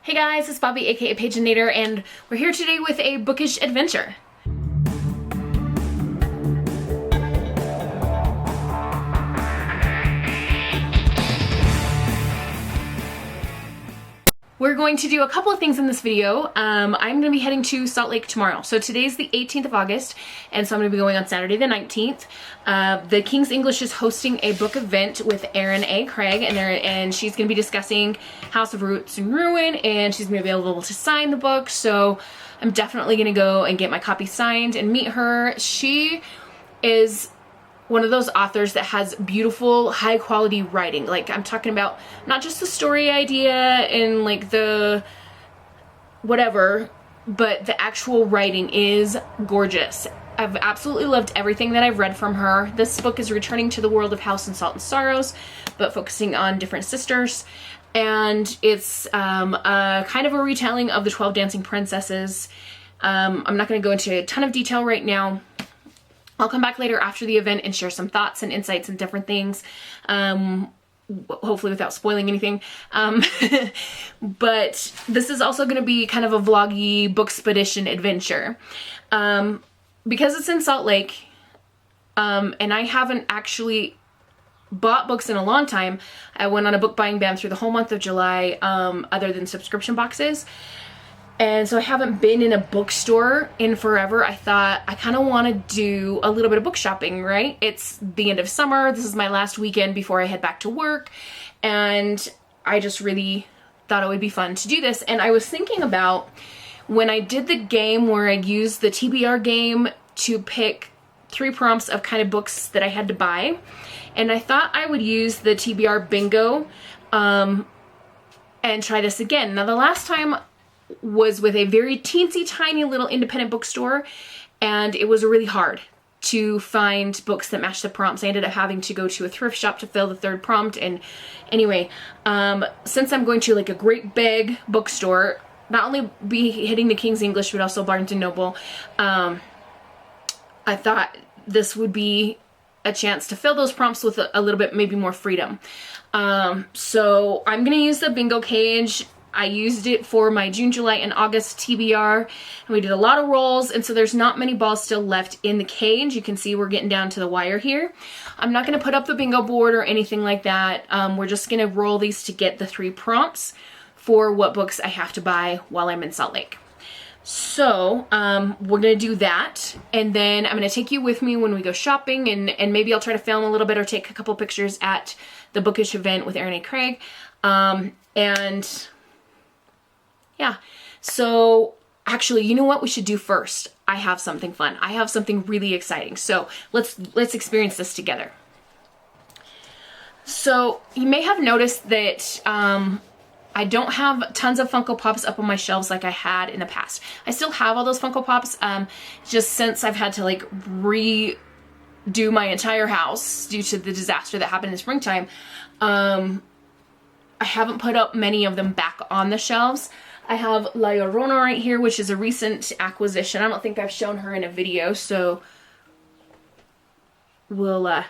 Hey guys, it's Bobi aka Paginator, and we're here today with a bookish adventure. We're going to do a couple of things in this video. I'm going to be heading to Salt Lake tomorrow. So today's the 18th of August, and so I'm going to be going on Saturday the 19th. The King's English is hosting a book event with Erin A. Craig, and she's going to be discussing House of Roots and Ruin, and she's going to be available to sign the book. So I'm definitely going to go and get my copy signed and meet her. She is one of those authors that has beautiful, high quality writing. Like, I'm talking about not just the story idea and like the whatever, but the actual writing is gorgeous. I've absolutely loved everything that I've read from her. This book is returning to the world of House and Salt and Sorrows, but focusing on different sisters. And it's a kind of a retelling of the 12 Dancing Princesses. I'm not going to go into a ton of detail right now. I'll come back later after the event and share some thoughts and insights and different things, hopefully without spoiling anything. But this is also going to be kind of a vloggy bookspedition adventure. Because it's in Salt Lake, and I haven't actually bought books in a long time. I went on a book buying ban through the whole month of July, other than subscription boxes. And so I haven't been in a bookstore in forever. I thought I kind of want to do a little bit of book shopping, right? It's the end of summer. This is my last weekend before I head back to work. And I just really thought it would be fun to do this. And I was thinking about when I did the game where I used the TBR game to pick 3 prompts of kind of books that I had to buy. And I thought I would use the TBR bingo and try this again. Now, the last time was with a very teensy tiny little independent bookstore, and it was really hard to find books that matched the prompts. I ended up having to go to a thrift shop to fill the 3rd prompt. And anyway, since I'm going to like a great big bookstore, not only be hitting the King's English but also Barnes & Noble, I thought this would be a chance to fill those prompts with a little bit maybe more freedom. So I'm gonna use the bingo cage. I used it for my June, July, and August TBR, and we did a lot of rolls, and so there's not many balls still left in the cage. You can see we're getting down to the wire here. I'm not going to put up the bingo board or anything like that. We're just going to roll these to get the 3 prompts for what books I have to buy while I'm in Salt Lake. So we're going to do that, and then I'm going to take you with me when we go shopping, and maybe I'll try to film a little bit or take a couple pictures at the bookish event with Erin A. Craig. And yeah, so actually, you know what we should do first? I have something fun. I have something really exciting. So let's experience this together. So you may have noticed that I don't have tons of Funko Pops up on my shelves like I had in the past. I still have all those Funko Pops, just since I've had to like redo my entire house due to the disaster that happened in springtime. I haven't put up many of them back on the shelves. I have La Llorona right here, which is a recent acquisition. I don't think I've shown her in a video, so we'll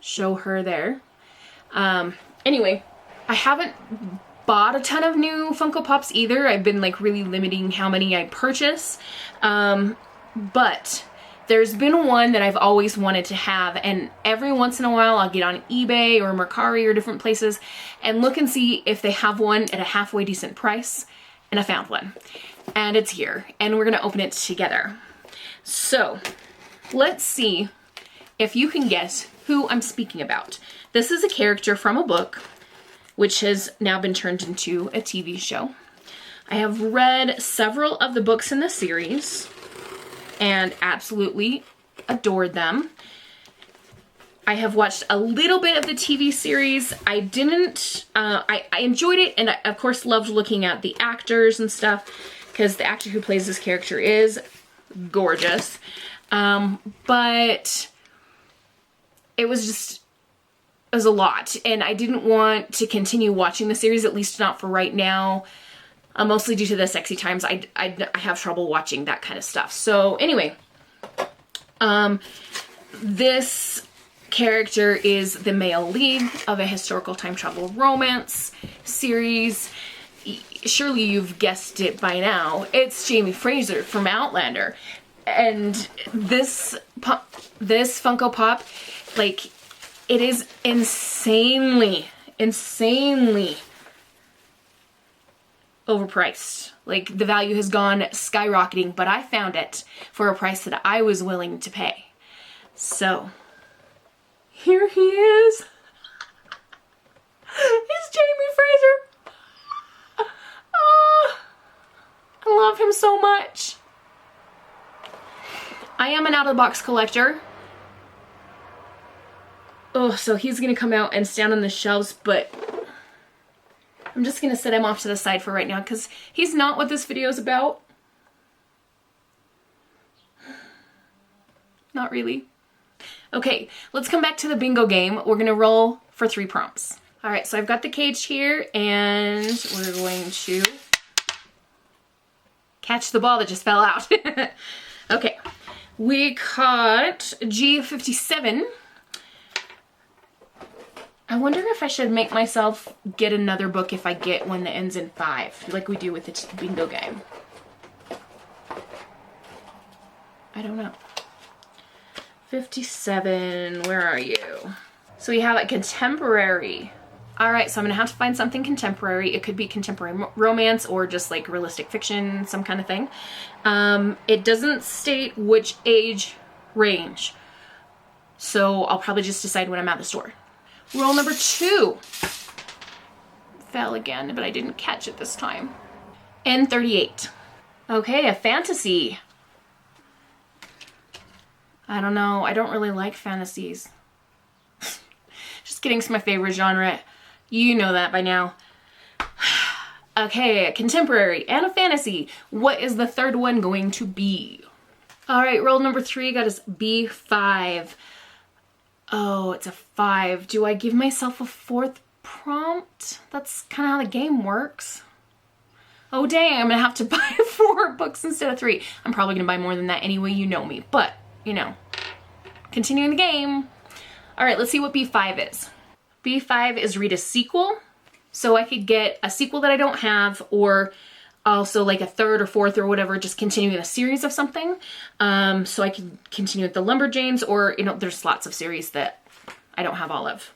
show her there. Anyway, I haven't bought a ton of new Funko Pops either. I've been like really limiting how many I purchase. But there's been one that I've always wanted to have, and every once in a while I'll get on eBay or Mercari or different places and look and see if they have one at a halfway decent price. And I found one, and it's here, and we're gonna open it together. So let's see if you can guess who I'm speaking about. This is a character from a book, which has now been turned into a TV show. I have read several of the books in the series and absolutely adored them. I have watched a little bit of the TV series. I didn't, I enjoyed it, and I, of course, loved looking at the actors and stuff, because the actor who plays this character is gorgeous. But it was a lot, and I didn't want to continue watching the series, at least not for right now, mostly due to the sexy times. I have trouble watching that kind of stuff. So anyway, this character is the male lead of a historical time travel romance series. surely you've guessed it by now. It's Jamie Fraser from Outlander. And this Funko Pop, like, it is insanely overpriced. Like, the value has gone skyrocketing, but I found it for a price that I was willing to pay. So, here he is. It's Jamie Fraser. Oh, I love him so much. I am an out-of-the-box collector. Oh, so he's gonna come out and stand on the shelves, but I'm just gonna set him off to the side for right now because he's not what this video is about. Not really. Okay, let's come back to the bingo game. We're gonna roll for 3 prompts. All right, so I've got the cage here and we're going to catch the ball that just fell out. Okay, we caught G57. I wonder if I should make myself get another book if I get one that ends in 5, like we do with the bingo game. I don't know. 57, where are you? So we have a contemporary. All right, so I'm gonna have to find something contemporary. It could be contemporary romance or just like realistic fiction, some kind of thing. It doesn't state which age range, so I'll probably just decide when I'm at the store. Roll number 2. Fell again, but I didn't catch it this time. N38. Okay, a fantasy. I don't know, I don't really like fantasies. Just kidding, it's my favorite genre. You know that by now. Okay, a contemporary and a fantasy. What is the third one going to be? All right, roll number 3 got us B5. Oh, it's a 5. Do I give myself a 4th prompt? That's kind of how the game works. Oh dang, I'm gonna have to buy 4 books instead of 3. I'm probably gonna buy more than that anyway, you know me. But, you know, continuing the game. All right, let's see what B5 is. B5 is read a sequel. So I could get a sequel that I don't have, or also like a 3rd or 4th or whatever, just continuing a series of something. So I could continue with the Lumberjanes, or, you know, there's lots of series that I don't have all of.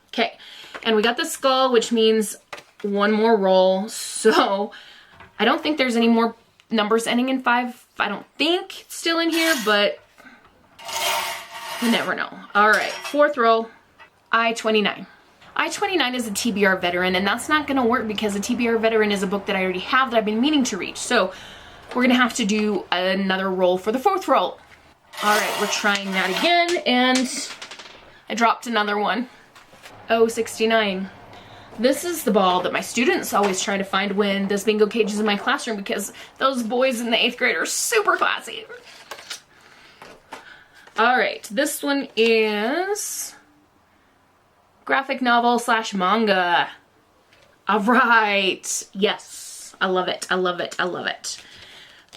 Okay, and we got the skull, which means 1 more roll. So I don't think there's any more numbers ending in 5. I don't think it's still in here, but you never know. All right, 4th roll, I-29. I-29 is a TBR veteran, and that's not gonna work because a TBR veteran is a book that I already have that I've been meaning to read. So we're gonna have to do another roll for the 4th roll. All right, we're trying that again, and I dropped another one. Oh, 69. This is the ball that my students always try to find when this bingo cage is in my classroom because those boys in the 8th grade are super classy. All right, this one is graphic novel / manga. All right, yes, I love it, I love it, I love it.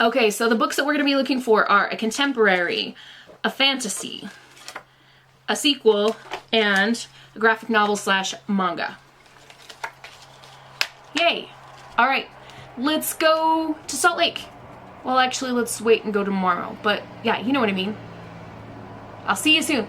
Okay, so the books that we're gonna be looking for are a contemporary, a fantasy, a sequel, and a graphic novel / manga. Yay. All right, let's go to Salt Lake. Well, actually, let's wait and go tomorrow, but yeah, you know what I mean. I'll see you soon.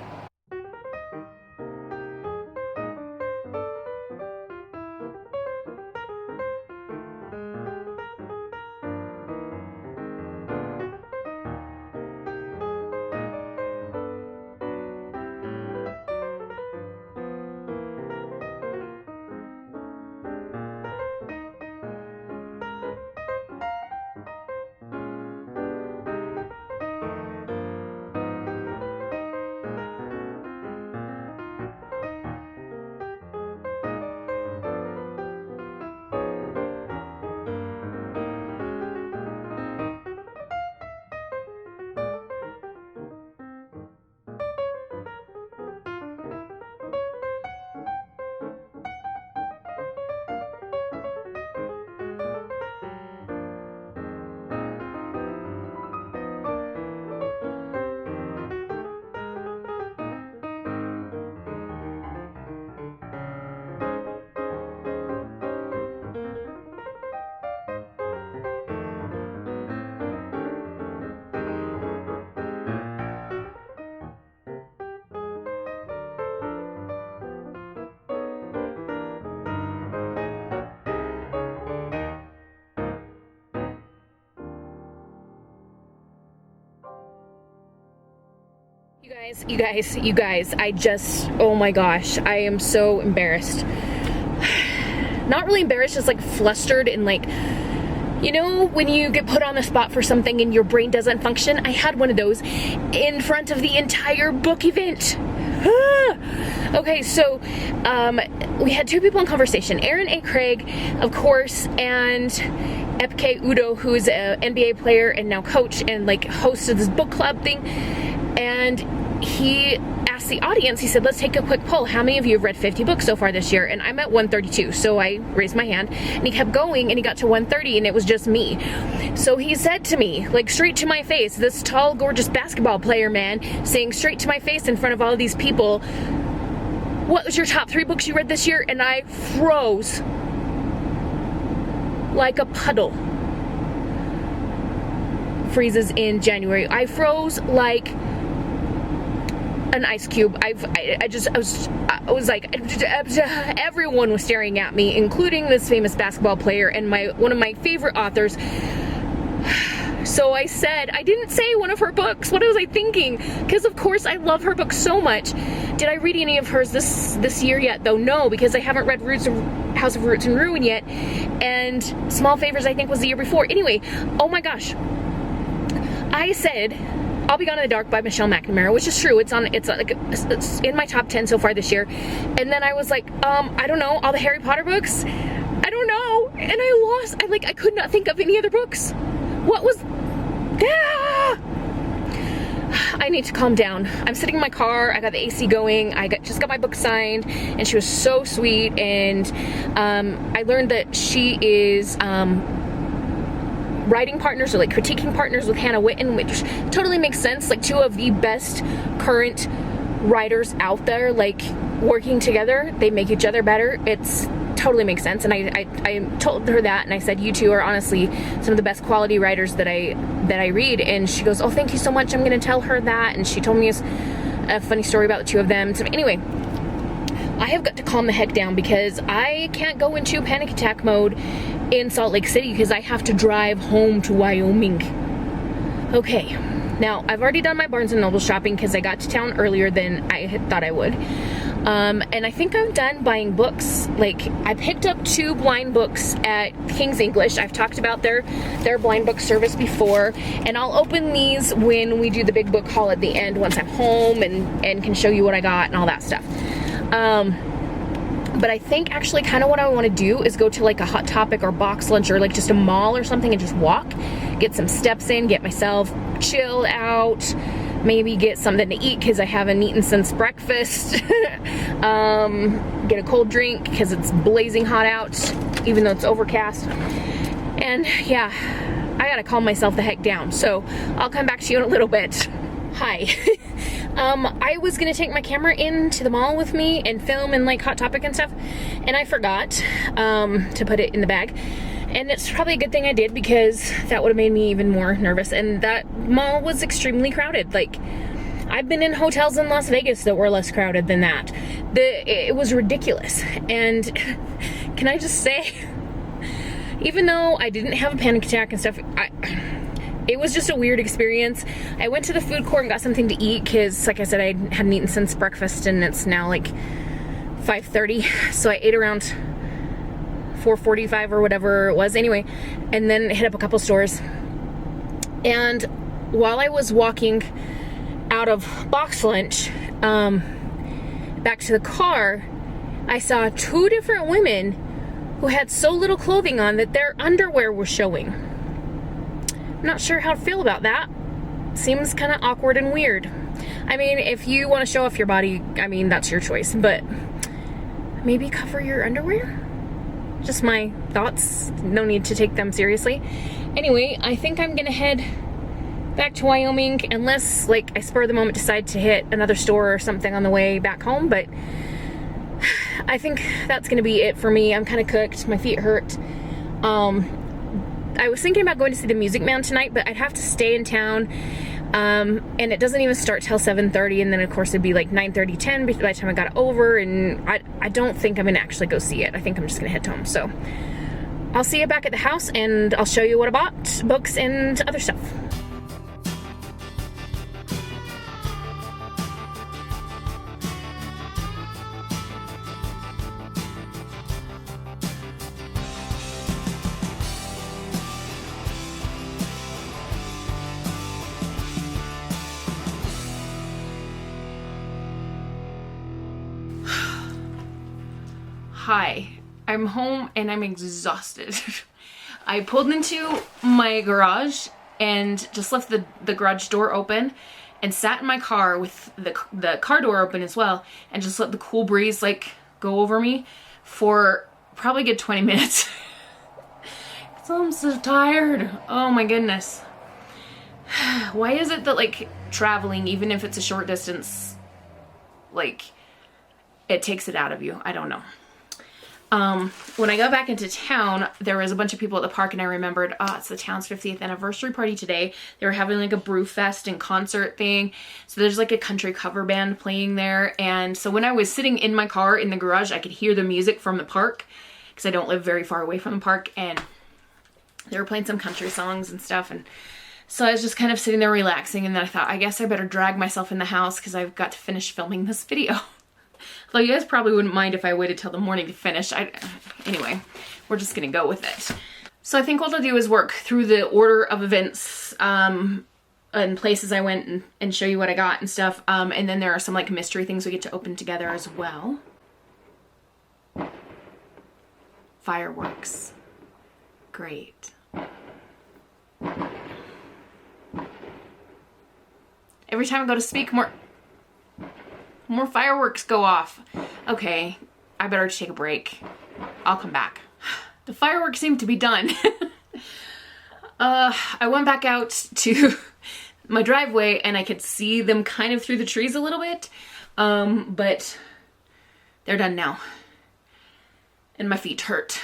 You guys, oh my gosh, I am so embarrassed. Not really embarrassed, just like flustered and like, you know, when you get put on the spot for something and your brain doesn't function? I had one of those in front of the entire book event. Okay, so we had two people in conversation. Aaron A. Craig, of course, and Epke Udo, who's an NBA player and now coach and like host of this book club thing. And he asked the audience, he said, let's take a quick poll. How many of you have read 50 books so far this year? And I'm at 132, so I raised my hand. And he kept going, and he got to 130, and it was just me. So he said to me, like straight to my face, this tall, gorgeous basketball player man, saying straight to my face in front of all of these people, what was your top 3 books you read this year? And I froze like a puddle freezes in January. I froze like an ice cube. I was like, everyone was staring at me, including this famous basketball player and one of my favorite authors. So I said, I didn't say one of her books. What was I thinking? Because of course I love her books so much. Did I read any of hers this year yet though? No, because I haven't read House of Roots and Ruin yet, and Small Favors I think was the year before. Anyway, oh my gosh, I said I'll Be Gone in the Dark by Michelle McNamara, which is true. It's in my top 10 so far this year. And then I was like, I don't know, all the Harry Potter books? I don't know. And I could not think of any other books. What was, I need to calm down. I'm sitting in my car, I got the AC going, just got my book signed, and she was so sweet, and I learned that she is writing partners or like critiquing partners with Hannah Witten, which totally makes sense. Like 2 of the best current writers out there, like working together, they make each other better. It's totally makes sense. And I told her that, and I said, you 2 are honestly some of the best quality writers that I read. And she goes, oh, thank you so much, I'm gonna tell her that. And she told me a funny story about the 2 of them. So anyway, I have got to calm the heck down because I can't go into panic attack mode in Salt Lake City because I have to drive home to Wyoming. Okay, now I've already done my Barnes & Noble shopping because I got to town earlier than I had thought I would. And I think I'm done buying books. Like, I picked up 2 blind books at King's English. I've talked about their blind book service before, and I'll open these when we do the big book haul at the end once I'm home and can show you what I got and all that stuff. But I think actually kind of what I want to do is go to like a Hot Topic or Box Lunch or like just a mall or something and just walk, get some steps in, get myself chilled out, maybe get something to eat because I haven't eaten since breakfast, get a cold drink because it's blazing hot out even though it's overcast. And yeah, I gotta calm myself the heck down, so I'll come back to you in a little bit. Hi. I was gonna take my camera into the mall with me and film and like Hot Topic and stuff, and I forgot to put it in the bag. And it's probably a good thing I did because that would have made me even more nervous. And that mall was extremely crowded. Like, I've been in hotels in Las Vegas that were less crowded than that. It was ridiculous. And can I just say, even though I didn't have a panic attack and stuff, it was just a weird experience. I went to the food court and got something to eat because, like I said, I hadn't eaten since breakfast, and it's now like 5:30. So I ate around 4:45 or whatever it was. Anyway, and then hit up a couple stores. And while I was walking out of Box Lunch back to the car, I saw 2 different women who had so little clothing on that their underwear was showing. Not sure how to feel about that. Seems kind of awkward and weird. I mean, if you want to show off your body, I mean, that's your choice, but maybe cover your underwear? Just my thoughts. No need to take them seriously. Anyway, I think I'm gonna head back to Wyoming unless, like, I spur of the moment decide to hit another store or something on the way back home, but I think that's gonna be it for me. I'm kind of cooked. My feet hurt. I was thinking about going to see the Music Man tonight, but I'd have to stay in town, and it doesn't even start till 7:30, and then of course it'd be like 9:30, 10 by the time I got over, and I don't think I'm gonna actually go see it. I think I'm just gonna head home. So I'll see you back at the house, and I'll show you what I bought, books and other stuff. hi, I'm home and I'm exhausted. I pulled into my garage and just left the garage door open and sat in my car with the car door open as well and just let the cool breeze like go over me for probably a good 20 minutes. So I'm so tired. Oh my goodness. Why is it that like traveling, even if it's a short distance, like it takes it out of you? I don't know. When I got back into town, there was a bunch of people at the park and I remembered, oh, it's the town's 50th anniversary party today. They were having like a brew fest and concert thing. So there's like a country cover band playing there. And so when I was sitting in my car in the garage, I could hear the music from the park because I don't live very far away from the park, and they were playing some country songs and stuff. And so I was just kind of sitting there relaxing, and then I thought, I guess I better drag myself in the house because I've got to finish filming this video. Though you guys probably wouldn't mind if I waited till the morning to finish. Anyway, we're just gonna go with it. So I think what I'll do is work through the order of events and places I went and show you what I got and stuff. And then there are some like mystery things we get to open together as well. Fireworks. Great. Every time I go to speak, more fireworks go off. Okay, I better take a break. I'll come back. The fireworks seem to be done. I went back out to my driveway and I could see them kind of through the trees a little bit. But they're done now. And my feet hurt.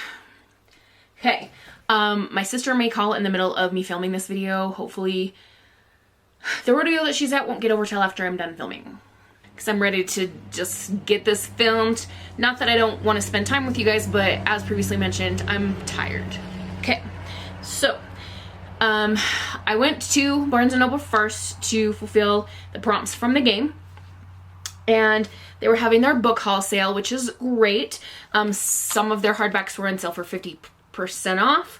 Okay. My sister may call in the middle of me filming this video. Hopefully the rodeo that she's at won't get over till after I'm done filming, because I'm ready to just get this filmed. Not that I don't want to spend time with you guys, but as previously mentioned, I'm tired. Okay, so I went to Barnes & Noble first to fulfill the prompts from the game, and they were having their book haul sale, which is great. Some of their hardbacks were on sale for 50% off.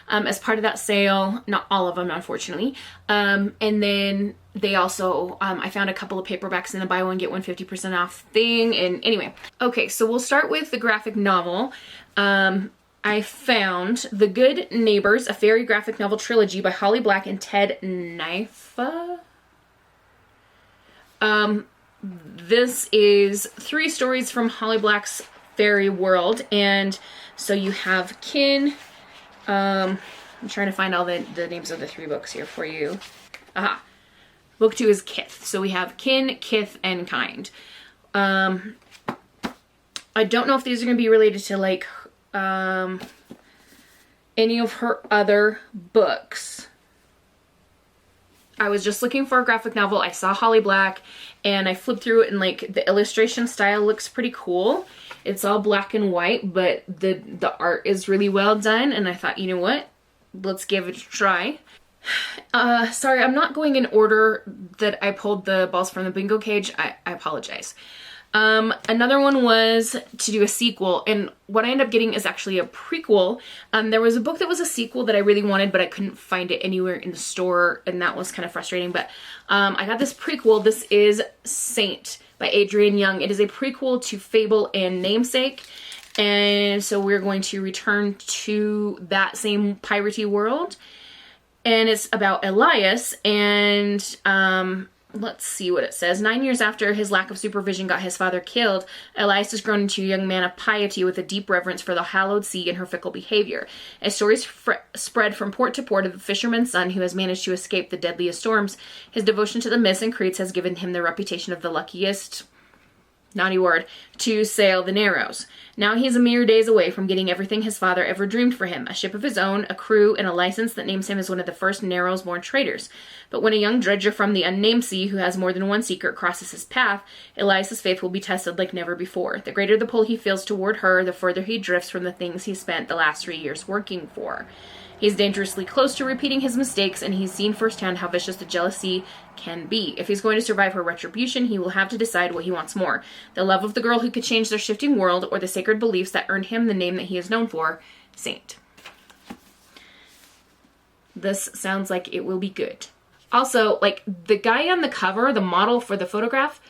As part of that sale, not all of them, unfortunately. And then they also, I found a couple of paperbacks in the buy one, get one 50% off thing. And anyway, okay, so we'll start with the graphic novel. I found The Good Neighbors, a fairy graphic novel trilogy by Holly Black and Ted Nyfa. This is 3 stories from Holly Black's fairy world. And so you have Kin. I'm trying to find all the names of the 3 books here for you. Aha. Book 2 is Kith. So we have Kin, Kith, and Kind. I don't know if these are going to be related to like any of her other books. I was just looking for a graphic novel. I saw Holly Black and I flipped through it, and like the illustration style looks pretty cool. It's all black and white, but the art is really well done, and I thought, you know what? Let's give it a try. Sorry, I'm not going in order that I pulled the balls from the bingo cage. I apologize. Another one was to do a sequel, and what I ended up getting is actually a prequel. There was a book that was a sequel that I really wanted, but I couldn't find it anywhere in the store, and that was kind of frustrating. But I got this prequel. This is Saint by Adrienne Young. It is a prequel to Fable and Namesake, and so we're going to return to that same piratey world, and it's about Elias. And let's see what it says. 9 years after his lack of supervision got his father killed, Elias has grown into a young man of piety with a deep reverence for the hallowed sea and her fickle behavior. As stories spread from port to port of the fisherman's son who has managed to escape the deadliest storms, his devotion to the myths and creeds has given him the reputation of the luckiest, naughty word, to sail the Narrows. Now he is a mere days away from getting everything his father ever dreamed for him, a ship of his own, a crew, and a license that names him as one of the first Narrows-born traders. But when a young dredger from the unnamed sea who has more than one secret crosses his path, Elias's faith will be tested like never before. The greater the pull he feels toward her, the further he drifts from the things he spent the last 3 years working for. He's dangerously close to repeating his mistakes, and he's seen firsthand how vicious the jealousy can be. If he's going to survive her retribution, he will have to decide what he wants more: the love of the girl who could change their shifting world, or the sacred beliefs that earned him the name that he is known for, Saint. This sounds like it will be good. Also, like, the guy on the cover, the model for the photograph,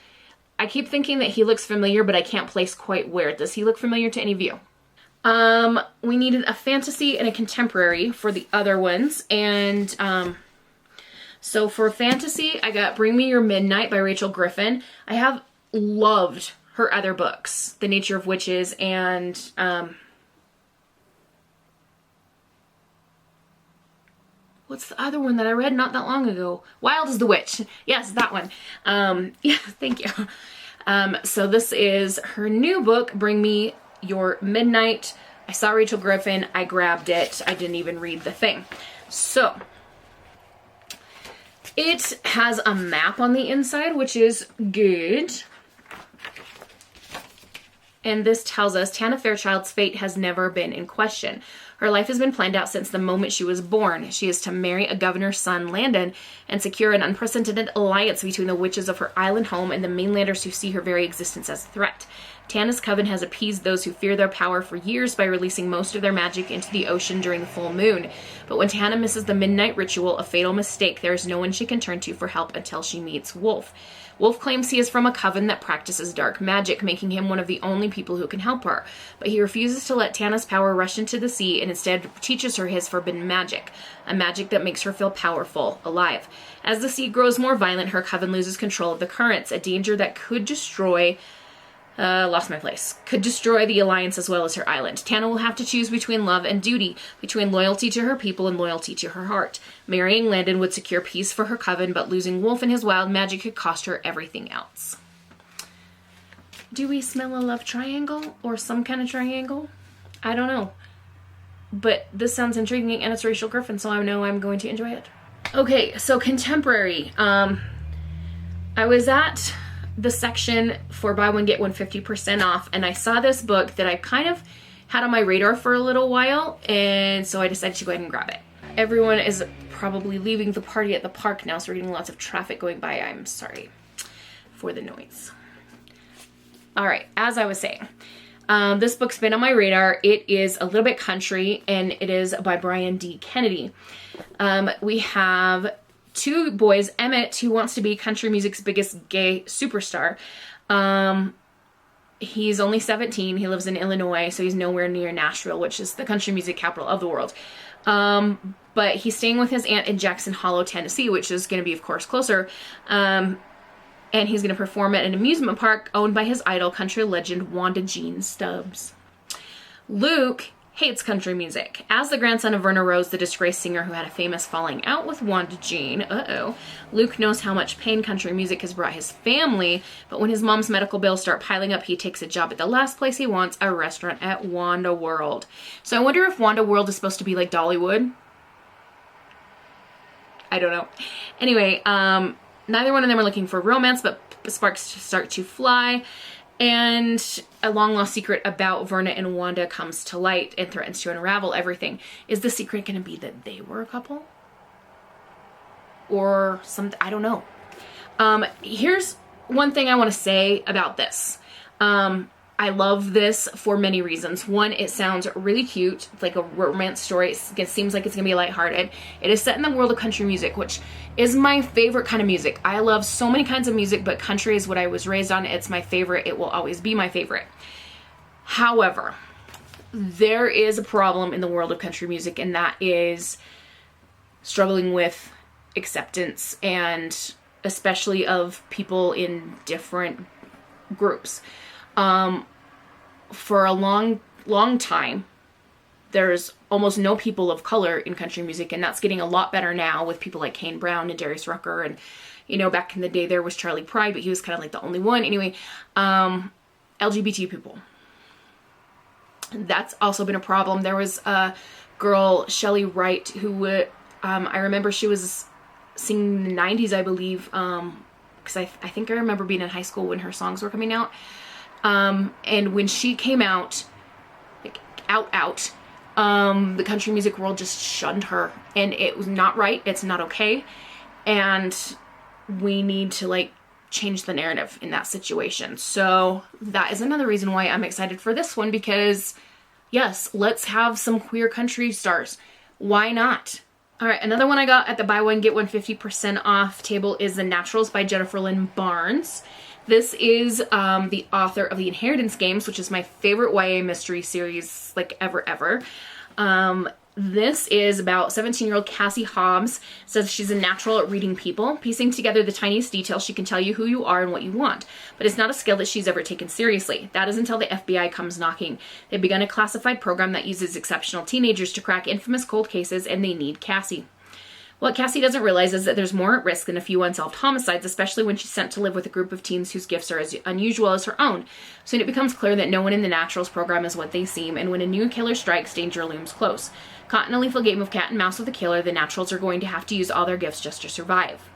I keep thinking that he looks familiar, but I can't place quite where. Does he look familiar to any of you? We needed a fantasy and a contemporary for the other ones. And so for fantasy, I got Bring Me Your Midnight by Rachel Griffin. I have loved her other books, The Nature of Witches and what's the other one that I read not that long ago? Wild as the Witch. Yes, that one. Yeah, thank you. So this is her new book, Bring Me Your Midnight. I saw Rachel Griffin. I grabbed it. I didn't even read the thing. So it has a map on the inside, which is good. And this tells us Tana Fairchild's fate has never been in question. Her life has been planned out since the moment she was born. She is to marry a governor's son, Landon, and secure an unprecedented alliance between the witches of her island home and the mainlanders who see her very existence as a threat. Tana's coven has appeased those who fear their power for years by releasing most of their magic into the ocean during the full moon. But when Tana misses the midnight ritual, a fatal mistake, there is no one she can turn to for help until she meets Wolf. Wolf claims he is from a coven that practices dark magic, making him one of the only people who can help her. But he refuses to let Tana's power rush into the sea and instead teaches her his forbidden magic, a magic that makes her feel powerful, alive. As the sea grows more violent, her coven loses control of the currents, a danger that could destroy could destroy the alliance as well as her island. Tana will have to choose between love and duty, between loyalty to her people and loyalty to her heart. Marrying Landon would secure peace for her coven, but losing Wolf and his wild magic could cost her everything else. Do we smell a love triangle or some kind of triangle? I don't know. But this sounds intriguing and it's Rachel Griffin, so I know I'm going to enjoy it. Okay, so contemporary. I was at the section for buy one get one 50% off, and I saw this book that I kind of had on my radar for a little while, and so I decided to go ahead and grab it. Everyone is probably leaving the party at the park now, so we're getting lots of traffic going by. I'm sorry for the noise. All right, as I was saying, this book's been on my radar. It is a little bit country, and it is by Brian D. Kennedy. We have two boys, Emmett, who wants to be country music's biggest gay superstar. He's only 17. He lives in Illinois, so he's nowhere near Nashville, which is the country music capital of the world. But he's staying with his aunt in Jackson Hollow, Tennessee, which is going to be, of course, closer. And he's going to perform at an amusement park owned by his idol, country legend Wanda Jean Stubbs. Luke hates country music. As the grandson of Verna Rose, the disgraced singer who had a famous falling out with Wanda Jean, Luke knows how much pain country music has brought his family, but when his mom's medical bills start piling up, he takes a job at the last place he wants, a restaurant at Wanda World. So I wonder if Wanda World is supposed to be like Dollywood. I don't know. Anyway, neither one of them are looking for romance, but sparks start to fly. And a long-lost secret about Verna and Wanda comes to light and threatens to unravel everything. Is the secret going to be that they were a couple? Or something? I don't know. Here's one thing I want to say about this. I love this for many reasons. One, it sounds really cute, like a romance story. It seems like it's going to be lighthearted. It is set in the world of country music, which is my favorite kind of music. I love so many kinds of music, but country is what I was raised on. It's my favorite. It will always be my favorite. However, there is a problem in the world of country music, and that is struggling with acceptance, and especially of people in different groups. For a long time, there's almost no people of color in country music, and that's getting a lot better now with people like Kane Brown and Darius Rucker, and, you know, back in the day there was Charlie Pride, but he was kind of like the only one. Anyway, LGBT people. That's also been a problem. There was a girl, Shelley Wright, who I remember she was singing in the 90s, I believe, because I think I remember being in high school when her songs were coming out. And when she came out, like, the country music world just shunned her, and it was not right. It's not okay. And we need to, like, change the narrative in that situation. So that is another reason why I'm excited for this one, because yes, let's have some queer country stars. Why not? All right, another one I got at the buy one get one 50% off table is The Naturals by Jennifer Lynn Barnes. This is the author of the Inheritance Games, which is my favorite YA mystery series, like ever. This is about 17-year-old Cassie Hobbs. Says she's a natural at reading people. Piecing together the tiniest details, she can tell you who you are and what you want. But it's not a skill that she's ever taken seriously. That is until the FBI comes knocking. They've begun a classified program that uses exceptional teenagers to crack infamous cold cases, and they need Cassie. What Cassie doesn't realize is that there's more at risk than a few unsolved homicides, especially when she's sent to live with a group of teens whose gifts are as unusual as her own. Soon it becomes clear that no one in the Naturals program is what they seem, and when a new killer strikes, danger looms close. Caught in a lethal game of cat and mouse with a killer, the Naturals are going to have to use all their gifts just to survive.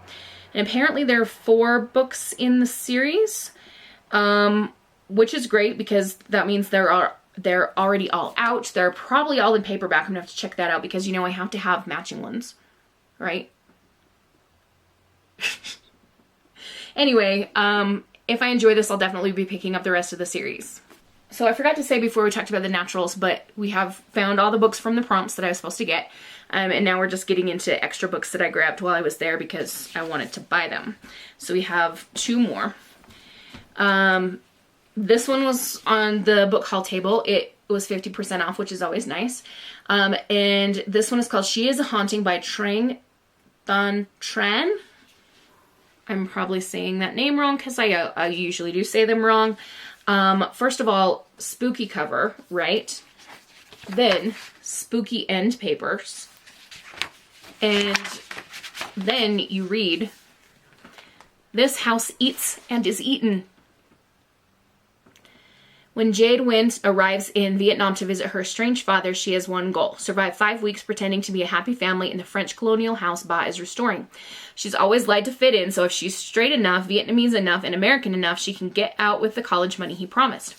And apparently there are 4 books in the series, which is great because that means they're already all out. They're probably all in paperback. I'm going to have to check that out because, you know, I have to have matching ones. Right? Anyway, if I enjoy this, I'll definitely be picking up the rest of the series. So I forgot to say before we talked about the Naturals, but we have found all the books from the prompts that I was supposed to get. And now we're just getting into extra books that I grabbed while I was there because I wanted to buy them. So we have 2 more. This one was on the book haul table. It was 50% off, which is always nice. And this one is called She is a Haunting by Trang Thanh Tran. I'm probably saying that name wrong because I usually do say them wrong. First of all, spooky cover, right? Then spooky end papers. And then you read, "This house eats and is eaten." When Jade Wind arrives in Vietnam to visit her estranged father, she has one goal: survive 5 weeks pretending to be a happy family in the French colonial house Ba is restoring. She's always lied to fit in, so if she's straight enough, Vietnamese enough, and American enough, she can get out with the college money he promised.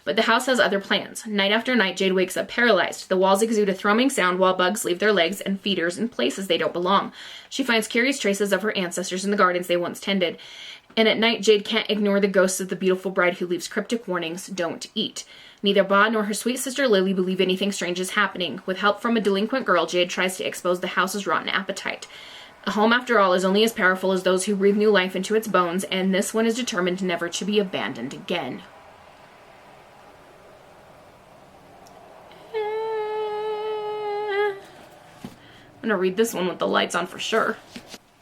But the house has other plans. Night after night, Jade wakes up paralyzed. The walls exude a thrumming sound while bugs leave their legs and feeders in places they don't belong. She finds curious traces of her ancestors in the gardens they once tended. And at night, Jade can't ignore the ghosts of the beautiful bride who leaves cryptic warnings, "Don't eat." Neither Ba nor her sweet sister Lily believe anything strange is happening. With help from a delinquent girl, Jade tries to expose the house's rotten appetite. A home, after all, is only as powerful as those who breathe new life into its bones, and this one is determined never to be abandoned again. I'm going to read this one with the lights on for sure.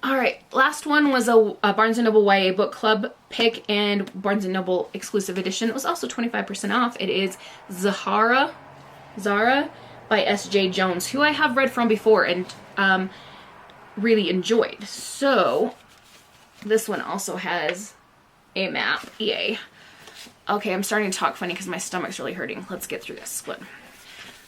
Alright, last one was a Barnes & Noble YA book club pick and Barnes & Noble exclusive edition. It was also 25% off. It is Zara by S.J. Jones, who I have read from before and really enjoyed. So, this one also has a map. Yay. Okay, I'm starting to talk funny because my stomach's really hurting. Let's get through this one.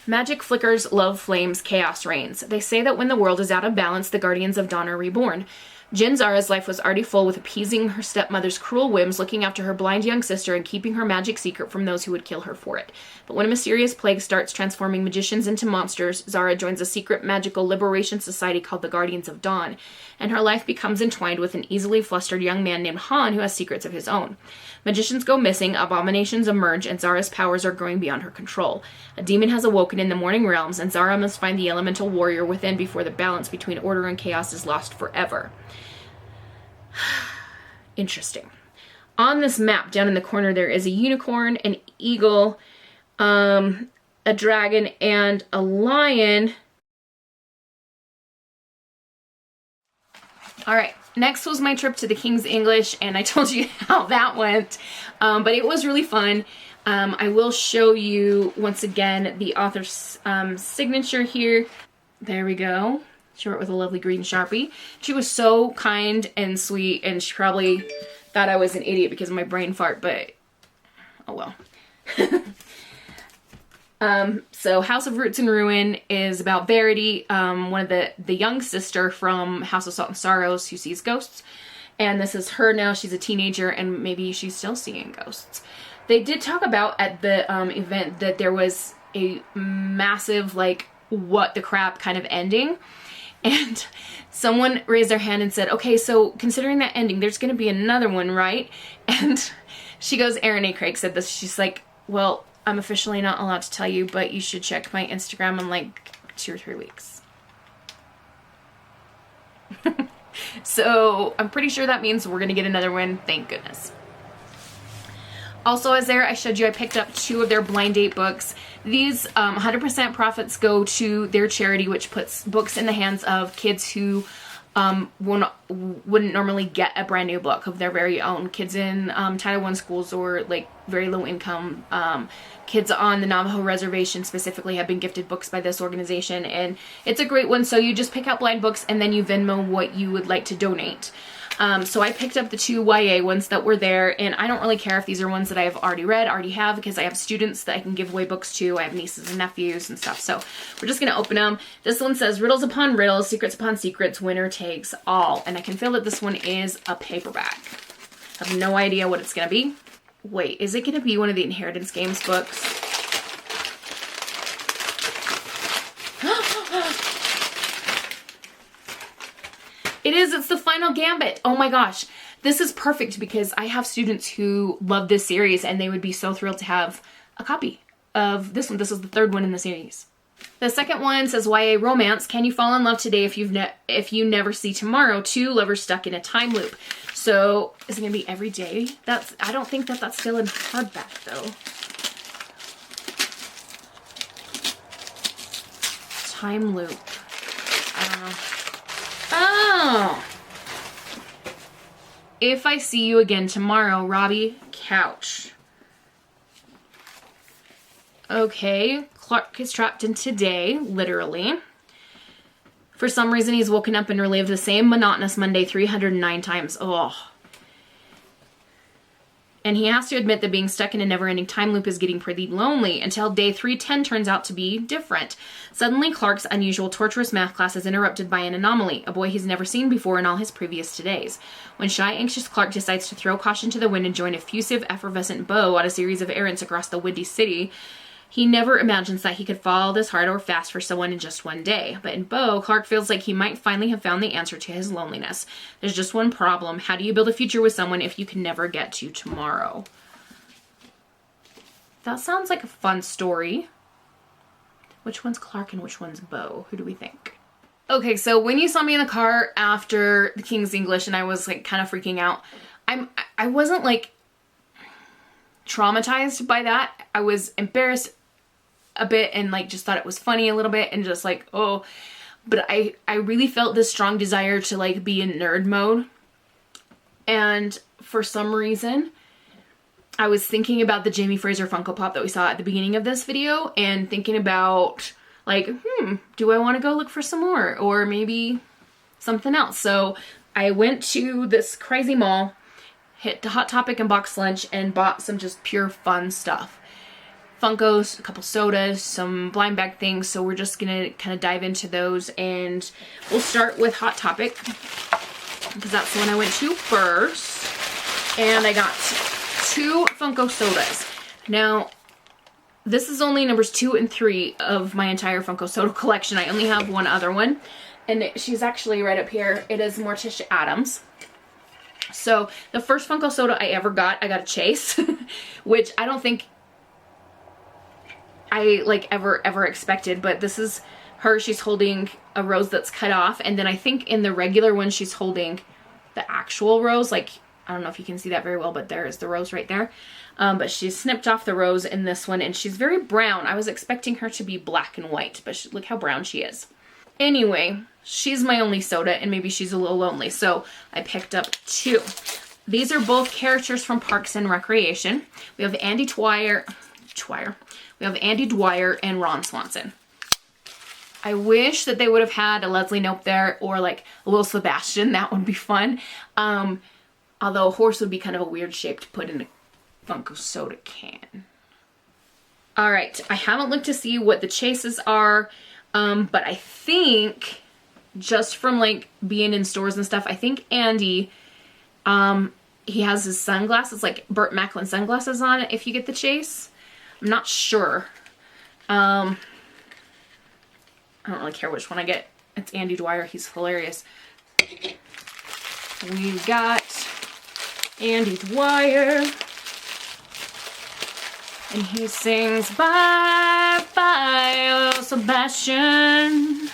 Magic flickers, love flames, chaos reigns. They say that when the world is out of balance, the Guardians of Dawn are reborn. Jin Zara's life was already full with appeasing her stepmother's cruel whims, looking after her blind young sister, and keeping her magic secret from those who would kill her for it. But when a mysterious plague starts transforming magicians into monsters, Zara joins a secret magical liberation society called the Guardians of Dawn, and her life becomes entwined with an easily flustered young man named Han who has secrets of his own. Magicians go missing, abominations emerge, and Zara's powers are growing beyond her control. A demon has awoken in the morning realms, and Zara must find the elemental warrior within before the balance between order and chaos is lost forever. Interesting. On this map, down in the corner, there is a unicorn, an eagle, a dragon, and a lion. Alright, next was my trip to the King's English, and I told you how that went, but it was really fun. I will show you, once again, the author's signature here. There we go. She wrote with a lovely green Sharpie. She was so kind and sweet, and she probably thought I was an idiot because of my brain fart, but oh well. So House of Roots and Ruin is about Verity, one of the young sister from House of Salt and Sorrows who sees ghosts. And this is her now. She's a teenager and maybe she's still seeing ghosts. They did talk about at the event that there was a massive, like, what the crap kind of ending. And someone raised their hand and said, okay, so considering that ending, there's going to be another one, right? And she goes, Erin A. Craig said this. She's like, well, I'm officially not allowed to tell you, but you should check my Instagram in like 2 or 3 weeks. So I'm pretty sure that means we're going to get another one. Thank goodness. Also, as I showed you, I picked up 2 of their blind date books. These 100% profits go to their charity, which puts books in the hands of kids who wouldn't normally get a brand new book of their very own. Kids in Title I schools or like very low income kids on the Navajo reservation specifically have been gifted books by this organization, and it's a great one. So you just pick out blind books and then you Venmo what you would like to donate. So I picked up the 2 YA ones that were there, and I don't really care if these are ones that I have already read, already have, because I have students that I can give away books to. I have nieces and nephews and stuff. So we're just going to open them. This one says riddles upon riddles, secrets upon secrets, winner takes all. And I can feel that this one is a paperback. I have no idea what it's going to be. Wait, is it going to be one of the Inheritance Games books? It is. It's the Final Gambit. Oh my gosh. This is perfect because I have students who love this series and they would be so thrilled to have a copy of this one. This is the 3rd one in the series. The second one says YA romance. Can you fall in love today if you never see tomorrow? 2 lovers stuck in a time loop. So is it going to be every day? I don't think that's still in hardback though. Time loop. I don't know. Oh! If I see you again tomorrow, Robbie Couch. Okay, Clark is trapped in today, literally. For some reason, he's woken up and relived the same monotonous Monday 309 times. Oh. And he has to admit that being stuck in a never-ending time loop is getting pretty lonely until day 310 turns out to be different. Suddenly, Clark's unusual, torturous math class is interrupted by an anomaly, a boy he's never seen before in all his previous todays. When shy, anxious Clark decides to throw caution to the wind and join effusive, effervescent Beau on a series of errands across the windy city, he never imagines that he could fall this hard or fast for someone in just one day. But in Beau, Clark feels like he might finally have found the answer to his loneliness. There's just one problem. How do you build a future with someone if you can never get to tomorrow? That sounds like a fun story. Which one's Clark and which one's Beau? Who do we think? Okay, so when you saw me in the car after the King's English and I was like kind of freaking out, I wasn't like traumatized by that. I was embarrassed a bit and like just thought it was funny a little bit and just like, oh, but I really felt this strong desire to like be in nerd mode. And for some reason, I was thinking about the Jamie Fraser Funko Pop that we saw at the beginning of this video and thinking about like, do I want to go look for some more or maybe something else? So I went to this crazy mall, hit the Hot Topic and Box Lunch and bought some just pure fun stuff. Funkos, a couple sodas, some blind bag things. So we're just gonna kind of dive into those, and we'll start with Hot Topic because that's the one I went to first. And I got 2 Funko sodas. Now, this is only numbers 2 and 3 of my entire Funko soda collection. I only have one other one, and she's actually right up here. It is Morticia Addams. So the first Funko soda I ever got, I got a Chase, which I don't think I like ever expected, but this is her. She's holding a rose that's cut off, and then I think in the regular one she's holding the actual rose. Like, I don't know if you can see that very well, but there is the rose right there. But she's snipped off the rose in this one, and she's very brown. I was expecting her to be black and white, but look how brown she is. Anyway, she's my only soda, and maybe she's a little lonely, so I picked up 2. These are both characters from Parks and Recreation. We have Andy Dwyer. We have Andy Dwyer and Ron Swanson. I wish that they would have had a Leslie Knope there or like a little Sebastian. That would be fun. Although a horse would be kind of a weird shape to put in a Funko soda can. All right, I haven't looked to see what the chases are, but I think just from like being in stores and stuff, I think Andy, he has his sunglasses, like Burt Macklin sunglasses on if you get the chase. I'm not sure. I don't really care which one I get. It's Andy Dwyer. He's hilarious. We've got Andy Dwyer. And he sings, bye, bye, oh Sebastian.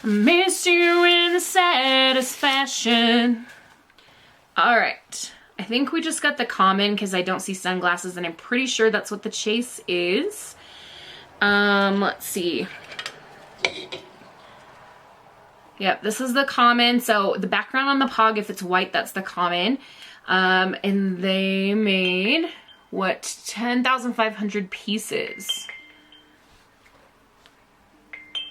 I miss you in the saddest fashion. All right. I think we just got the common because I don't see sunglasses, and I'm pretty sure that's what the chase is. Let's see. Yep, this is the common. So the background on the Pog, if it's white, that's the common. And they made, what, 10,500 pieces.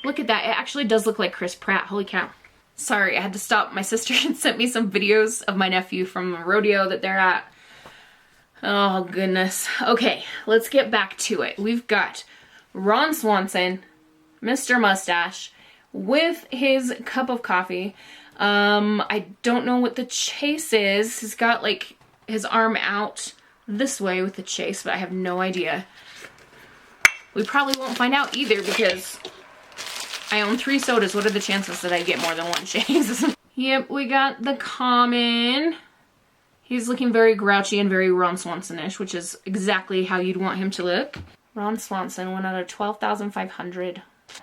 Look at that. It actually does look like Chris Pratt. Holy cow. Sorry, I had to stop. My sister had sent me some videos of my nephew from a rodeo that they're at. Oh, goodness. Okay, let's get back to it. We've got Ron Swanson, Mr. Mustache, with his cup of coffee. I don't know what the chase is. He's got like his arm out this way with the chase, but I have no idea. We probably won't find out either because I own 3 sodas. What are the chances that I get more than one chase? Yep, we got the common. He's looking very grouchy and very Ron Swanson-ish, which is exactly how you'd want him to look. Ron Swanson, 1 out of 12,500.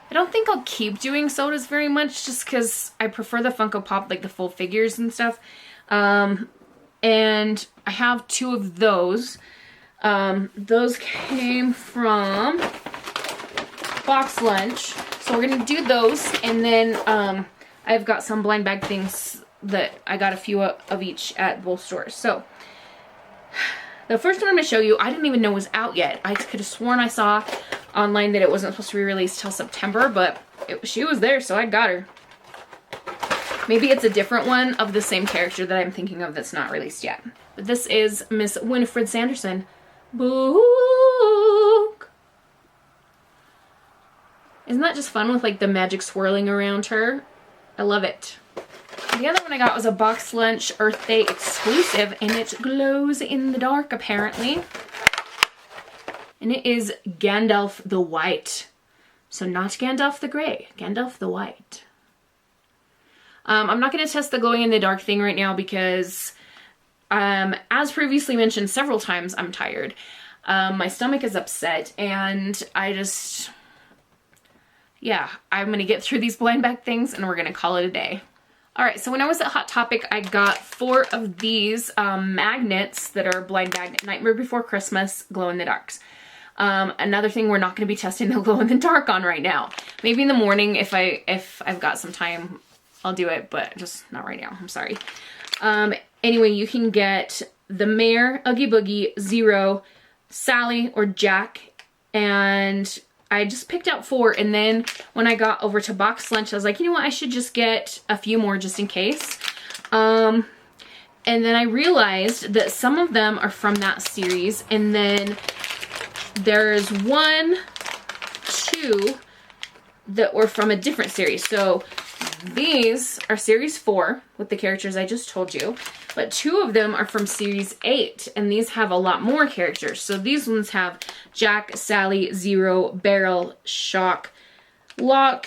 I don't think I'll keep doing sodas very much just because I prefer the Funko Pop, like the full figures and stuff. And I have 2 of those. Those came from Box Lunch. So we're going to do those, and then I've got some blind bag things that I got a few of each at both stores. So the first one I'm going to show you, I didn't even know was out yet. I could have sworn I saw online that it wasn't supposed to be released till September, but she was there, so I got her. Maybe it's a different one of the same character that I'm thinking of that's not released yet. But this is Miss Winifred Sanderson. Book. Isn't that just fun with like the magic swirling around her? I love it. The other one I got was a Box Lunch Earth Day exclusive, and it glows in the dark apparently. And it is Gandalf the White. So not Gandalf the Grey, Gandalf the White. I'm not going to test the glowing in the dark thing right now because, as previously mentioned several times, I'm tired. My stomach is upset, and yeah, I'm going to get through these blind bag things, and we're going to call it a day. Alright, so when I was at Hot Topic, I got 4 of these magnets that are blind bag Nightmare Before Christmas glow in the darks. Another thing we're not going to be testing the glow in the dark on right now. Maybe in the morning if I've got some time, I'll do it, but just not right now. I'm sorry. Anyway, you can get the Mayor, Oogie Boogie, Zero, Sally, or Jack, and I just picked out 4, and then when I got over to Box Lunch, I was like, you know what, I should just get a few more just in case. And then I realized that some of them are from that series, and then there's 1, 2 that were from a different series. So these are series 4 with the characters I just told you, but 2 of them are from series 8, and these have a lot more characters. So these ones have Jack, Sally, Zero, Beryl, Shock, Locke,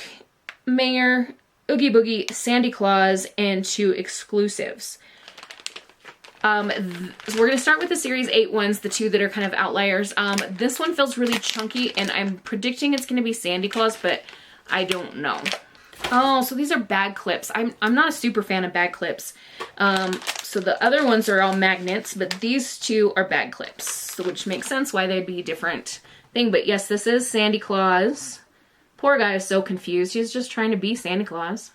Mayor, Oogie Boogie, Sandy Claus, and 2 exclusives. So we're going to start with the series 8 ones, the 2 that are kind of outliers. This one feels really chunky, and I'm predicting it's going to be Sandy Claus, but I don't know. Oh, so these are bag clips. I'm not a super fan of bag clips. So the other ones are all magnets, but these 2 are bag clips, so which makes sense why they'd be a different thing. But yes, this is Sandy Claus. Poor guy is so confused. He's just trying to be Santa Claus.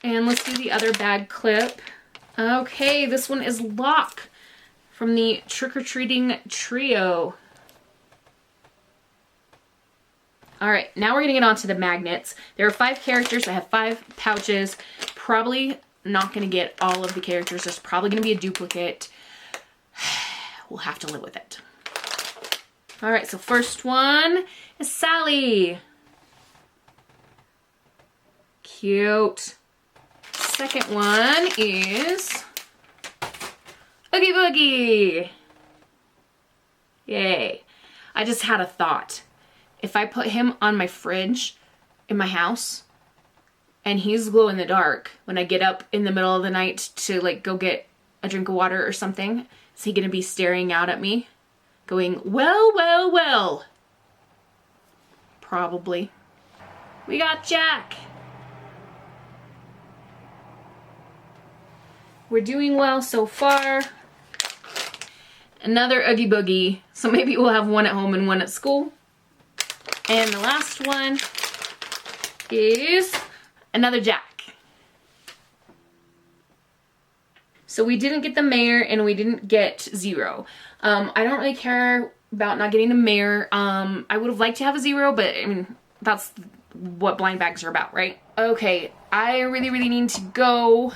And let's do the other bag clip. Okay, this one is Locke from the Trick or Treating Trio. Alright, now we're going to get on to the magnets. There are 5 characters. I have 5 pouches. Probably not going to get all of the characters. There's probably going to be a duplicate. We'll have to live with it. Alright, so first one is Sally. Cute. Second one is Oogie Boogie. Yay. I just had a thought. If I put him on my fridge in my house and he's glow in the dark, when I get up in the middle of the night to like go get a drink of water or something, is he going to be staring out at me going, well, well, well? Probably. We got Jack. We're doing well so far. Another Oogie Boogie. So maybe we'll have one at home and one at school. And the last one is another Jack. So we didn't get the mayor and we didn't get 0. I don't really care about not getting the mayor. I would have liked to have a 0, but I mean, that's what blind bags are about, right? Okay, I really need to go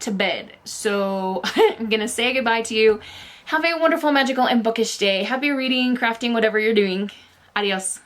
to bed. So I'm gonna say goodbye to you. Have a wonderful, magical, and bookish day. Happy reading, crafting, whatever you're doing. Adios.